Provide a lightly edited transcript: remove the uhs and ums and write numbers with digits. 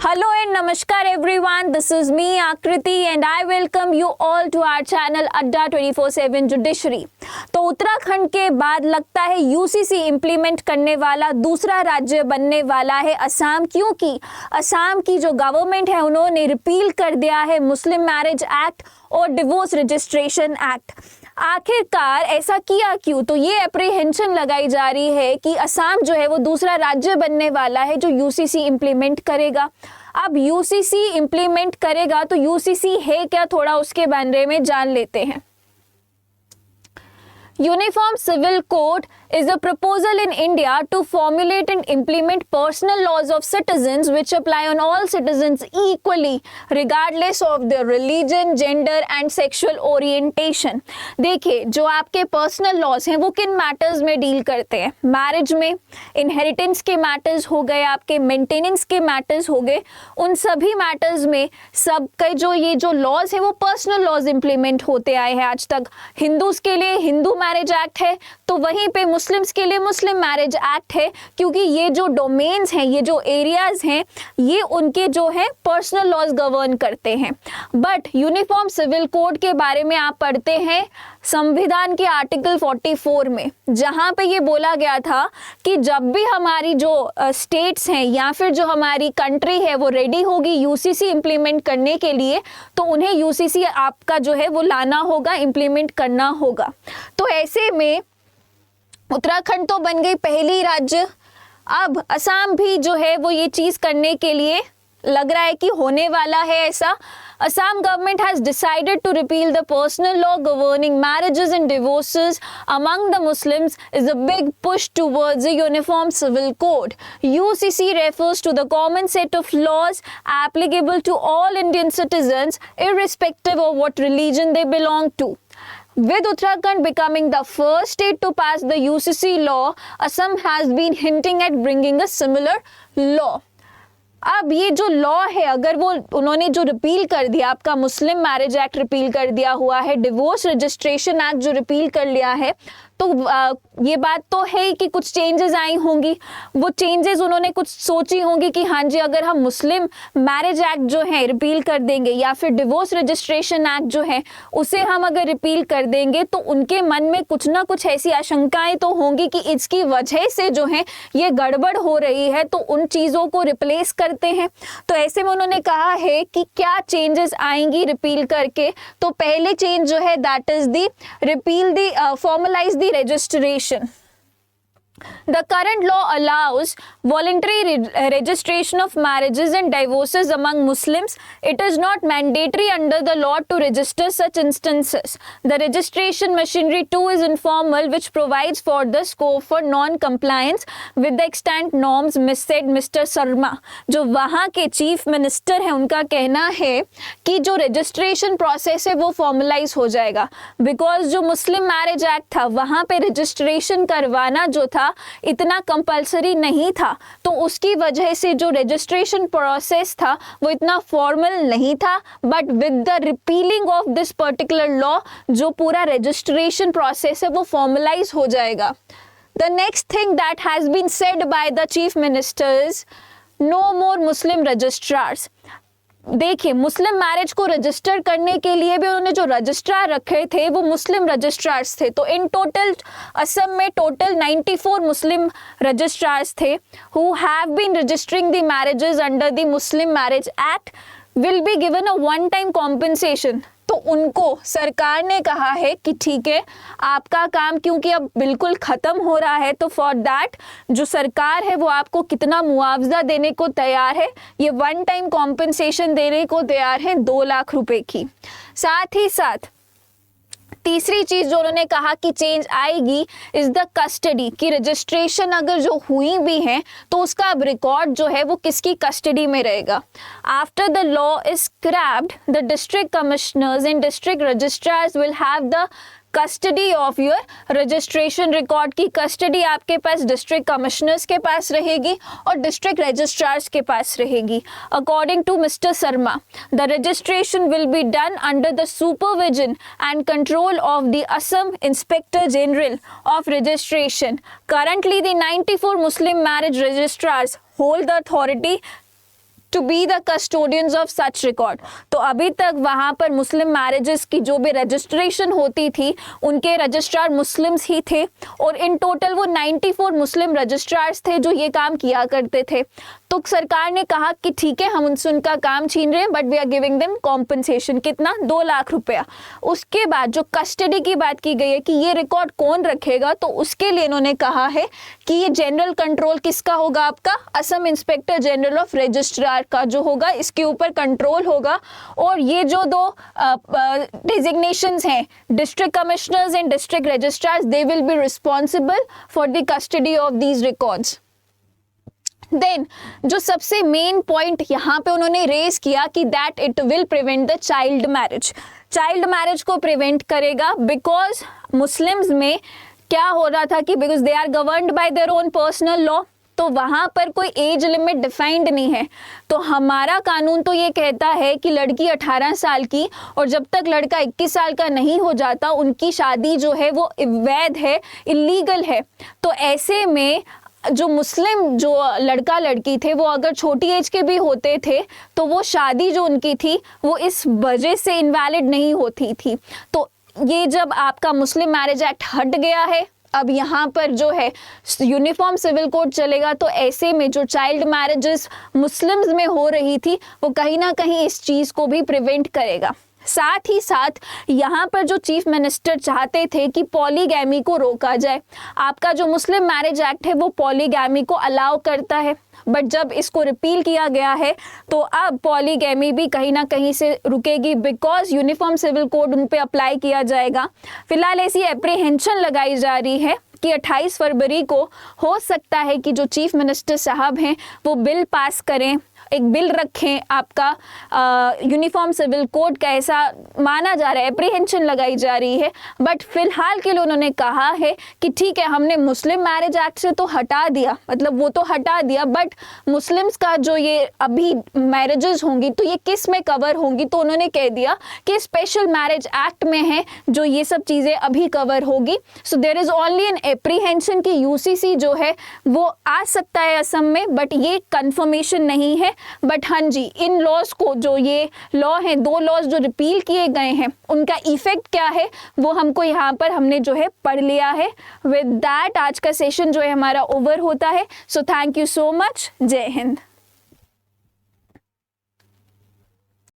Hello and namaskar everyone. This is me Akriti and I welcome you all to our channel Adda 24/7 Judiciary. तो उत्तराखंड के बाद लगता है UCC implement करने वाला दूसरा राज्य बनने वाला है असम, क्योंकि असम की जो गवर्नमेंट है उन्होंने रिपील कर दिया है मुस्लिम मैरिज एक्ट और डिवोर्स रजिस्ट्रेशन एक्ट। आखिरकार ऐसा किया क्यों? तो ये अप्रीहेंशन लगाई जा रही है कि असम जो है वो दूसरा राज्य बनने वाला है जो यूसीसी इम्प्लीमेंट करेगा। अब यूसीसी इम्प्लीमेंट करेगा तो यूसीसी है क्या, थोड़ा उसके बारे में जान लेते हैं। Uniform Civil Code is a proposal in India to formulate and implement personal laws of citizens which apply on all citizens equally regardless of their religion, gender and sexual orientation। देखिए, जो आपके पर्सनल लॉज हैं वो किन matters में deal करते हैं? Marriage में, इनहेरिटेंस के मैटर्स हो गए, आपके मेंटेनेंस के मैटर्स हो गए, उन सभी मैटर्स में सबके जो लॉज हैं वो पर्सनल लॉज इंप्लीमेंट होते आए हैं आज तक। हिंदूज के लिए हिंदू मैरिज एक्ट है तो वहीं पे मुस्लिम्स के लिए मुस्लिम मैरिज एक्ट है, क्योंकि ये जो डोमेन्स हैं, ये जो एरियाज हैं, ये उनके जो है पर्सनल लॉज गवर्न करते हैं। बट यूनिफॉर्म सिविल कोड के बारे में आप पढ़ते हैं संविधान के आर्टिकल 44 में, जहाँ पे ये बोला गया था कि जब भी हमारी जो स्टेट्स हैं या फिर जो हमारी कंट्री है वो रेडी होगी यूसीसी इम्प्लीमेंट करने के लिए, तो उन्हें यूसीसी आपका जो है वो लाना होगा, इम्प्लीमेंट करना होगा। तो ऐसे में उत्तराखंड तो बन गई पहली राज्य। अब असम भी जो है वो ये चीज़ करने के लिए लग रहा है कि होने वाला है ऐसा। Assam government has decided to repeal the personal law governing marriages and divorces among the Muslims is a big push towards a uniform civil code. UCC refers to the common set of laws applicable to all Indian citizens irrespective of what religion they belong to. With Uttarakhand becoming the first state to pass the UCC law, Assam has been hinting at bringing a similar law. अब ये जो law है, अगर वो उन्होंने जो repeal कर दिया, आपका मुस्लिम मैरिज एक्ट रिपील कर दिया हुआ है, डिवोर्स रजिस्ट्रेशन एक्ट जो रिपील कर लिया है, तो ये बात तो है कि कुछ चेंजेस आई होंगी। वो चेंजेस उन्होंने कुछ सोची होंगी कि हाँ जी, अगर हम मुस्लिम मैरिज एक्ट जो है रिपील कर देंगे या फिर डिवोर्स रजिस्ट्रेशन एक्ट जो है उसे हम अगर रिपील कर देंगे तो उनके मन में कुछ ना कुछ ऐसी आशंकाएं तो होंगी कि इसकी वजह से जो है ये गड़बड़ हो रही है, तो उन चीज़ों को रिप्लेस करते हैं। तो ऐसे में उन्होंने कहा है कि क्या चेंजेस आएंगी रिपील करके। तो पहले चेंज जो है that is the repeal the formalise the registration. The current law allows voluntary registration of marriages and divorces among Muslims. It is not mandatory under the law to register such instances. The registration machinery too is informal, which provides for the scope for non-compliance with the extant norms, said Mr. Sharma. जो वहाँ के chief minister हैं, उनका कहना है कि जो registration process है वो फॉर्मलाइज हो जाएगा, बिकॉज जो मुस्लिम मैरिज एक्ट था वहाँ पे रजिस्ट्रेशन करवाना जो था इतना कंपलसरी नहीं था, तो उसकी वजह से जो रजिस्ट्रेशन प्रोसेस था वो इतना फॉर्मल नहीं था। But with the repealing of this particular law जो पूरा रजिस्ट्रेशन प्रोसेस है वो फॉर्मलाइज हो जाएगा। The next thing that has been said by the chief minister is no more Muslim registrars. देखिए, मुस्लिम मैरिज को रजिस्टर करने के लिए भी उन्होंने जो रजिस्ट्रार रखे थे वो मुस्लिम रजिस्ट्रार्स थे। तो इन टोटल असम में टोटल 94 मुस्लिम रजिस्ट्रार्स थे who have been registering the marriages under the Muslim marriage act will be given a one time compensation. तो उनको सरकार ने कहा है कि ठीक है, आपका काम क्योंकि अब बिल्कुल ख़त्म हो रहा है, तो फॉर दैट जो सरकार है वो आपको कितना मुआवजा देने को तैयार है, ये वन टाइम कॉम्पेंसेशन देने को तैयार है 2 लाख रुपए की। साथ ही साथ तीसरी चीज़ जो उन्होंने कहा कि चेंज आएगी इज़ द कस्टडी, कि रजिस्ट्रेशन अगर जो हुई भी हैं तो उसका अब रिकॉर्ड जो है वो किसकी कस्टडी में रहेगा। After the law is scraped, the district commissioners and district registrars will have the custody of your registration record की कस्टडी आपके पास डिस्ट्रिक्ट कमिश्नर्स के पास रहेगी और डिस्ट्रिक्ट रजिस्ट्रार्स के पास रहेगी। According to mister Sharma, the registration will be done under the supervision and control of the Assam inspector general of registration. Currently, the 94 Muslim marriage registrars hold the authority to be the custodians of such record. तो अभी तक वहाँ पर मुस्लिम marriages की जो भी registration होती थी उनके रजिस्ट्रार मुस्लिम्स ही थे और इन टोटल वो 94 मुस्लिम रजिस्ट्रार्स थे जो ये काम किया करते थे। तो सरकार ने कहा कि ठीक है हम उनसे उनका काम छीन रहे हैं but we are giving them compensation, कितना 2 लाख रुपया। उसके बाद जो कस्टडी की बात की गई है कि ये रिकॉर्ड कौन रखेगा, तो उसके लिए इन्होंने कहा है कि ये जनरल कंट्रोल किसका होगा, आपका Assam inspector general of registrar का जो होगा इसके ऊपर कंट्रोल होगा। और ये जो 2 डेजिग्नेशंस हैं district commissioners and district registrars, they will be responsible for the custody of these records. Then जो सबसे मेन पॉइंट यहाँ पे उन्होंने रेज किया कि that it will prevent the child marriage. Child marriage को प्रिवेंट करेगा बिकॉज मुस्लिम्स में क्या हो रहा था कि because they are governed by their own personal law, तो वहाँ पर कोई एज लिमिट डिफाइंड नहीं है। तो हमारा कानून तो ये कहता है कि लड़की 18 साल की और जब तक लड़का 21 साल का नहीं हो जाता उनकी शादी जो है वो अवैध है, इलीगल है। तो ऐसे में जो मुस्लिम जो लड़का लड़की थे वो अगर छोटी एज के भी होते थे तो वो शादी जो उनकी थी वो इस वजह से इनवैलिड नहीं होती थी। तो ये जब आपका मुस्लिम मैरिज एक्ट हट गया है, अब यहाँ पर जो है यूनिफॉर्म सिविल कोड चलेगा, तो ऐसे में जो चाइल्ड मैरिजेस मुस्लिम्स में हो रही थी वो कहीं ना कहीं इस चीज़ को भी प्रिवेंट करेगा। साथ ही साथ यहाँ पर जो चीफ मिनिस्टर चाहते थे कि पॉलीगैमी को रोका जाए। आपका जो मुस्लिम मैरिज एक्ट है वो पॉलीगैमी को अलाउ करता है, बट जब इसको रिपील किया गया है तो अब पॉलीगैमी भी कहीं ना कहीं से रुकेगी बिकॉज यूनिफॉर्म सिविल कोड उन पे अप्लाई किया जाएगा। फिलहाल ऐसी एप्रीहेंशन लगाई जा रही है कि 28 फरवरी को हो सकता है कि जो चीफ मिनिस्टर साहब हैं वो बिल पास करें, एक बिल रखें आपका यूनिफॉर्म सिविल कोड का, ऐसा माना जा रहा है, एप्रीहेंशन लगाई जा रही है। बट फिलहाल के लिए उन्होंने कहा है कि ठीक है हमने मुस्लिम मैरिज एक्ट से तो हटा दिया, मतलब वो तो हटा दिया, बट मुस्लिम्स का जो ये अभी मैरिजेस होंगी तो ये किस में कवर होंगी, तो उन्होंने कह दिया कि स्पेशल मैरिज एक्ट में है जो ये सब चीज़ें अभी कवर होगी। So there is only an apprehension कि यूसीसी जो है वो आ सकता है असम में, बट ये कंफर्मेशन नहीं है। बट हाँ जी, इन लॉज को जो ये लॉ हैं 2 लॉज जो रिपील किए गए हैं उनका इफेक्ट क्या है वो हमको यहाँ पर हमने जो है पढ़ लिया है। विद दैट आज का सेशन जो है हमारा ओवर होता है। So thank you so much. जय हिंद।